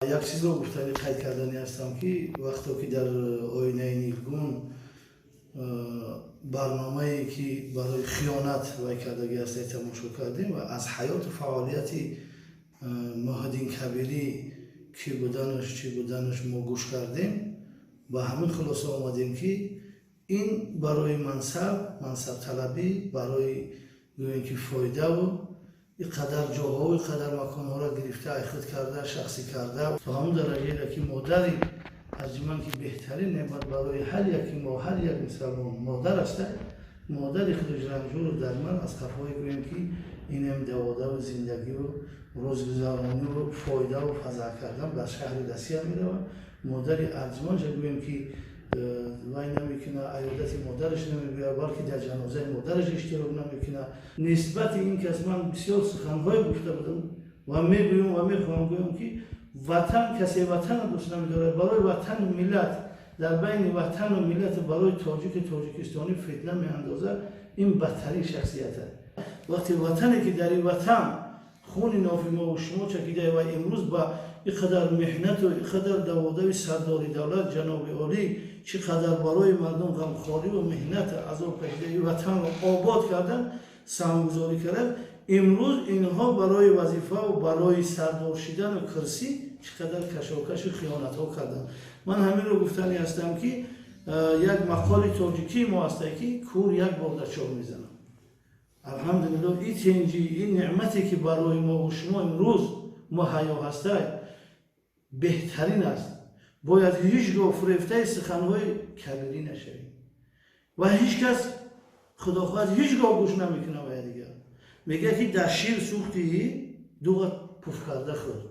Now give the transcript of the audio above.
یک چیز رو گفتنی قید کردنی هستم که وقتی که در آینه نیلگون برنامه‌ای که برای خیانت و کردگی است تماشا کردیم و از حیات و فعالیت مهدین کبیری کی بودنش چی بودنش ما گوش کردیم و همین خلاصه آمدیم که این برای منصب طلبی برای گوییم که فایده و اینقدر جاها و اینقدر مکانها را گرفته اخذ کرده شخصی کرده تا همون درجه که مادری ارجمند که بهترین نعمت برای هر یکی ما هر یک مسلمان مادر است. مادر خودش رنجور در من از خفای گوییم که این هم دواده و زندگی و روزگذرانی و فایده و فضا کردن به شهر دسیه میره و مادر ارجمند چه گوییم که وای نمیکنه عیادت مادرش نمیگوید بلکه در جنازه مادرش اشتراک نمیکنه. نسبت این که از من بسیار سخنهای گفته بودم و میگویم و میخوام گویم که وطن کسی وطن دوست نمیداره برای وطن و ملت در بین وطن و ملت برای تاجیکستانی فتنه میاندازه این بدترین شخصیته. وقتی وطنی که در این وطن خون ناف ما و شما چکیده و امروز با اینقدر محنت و اینقدر دواده سرداری دولت جناب عالی چقدر برای مردم غمخواری و محنت عذاب کشیده وطن رو آباد کردن سرمایه‌گذاری کردن، امروز اینها برای وظیفه و برای سردار شدن و کرسی چقدر کشاکش و خیانت ها کردن. من همین رو گفتنی هستم که یک مقال تاجیکی ما هسته که کور یک بار در چاه میزنم. الحمدلله این تنجی این نعمتی که برای ما و شما امروز مهیا هسته بهترین است. باید هیچگاه فریفته سخنهای کبیری نشویم و هیچ کس خداخواست هیچگاه گوش نمیکنه و دیگر میگه که در شیر سوختی دوغت پف کرده خود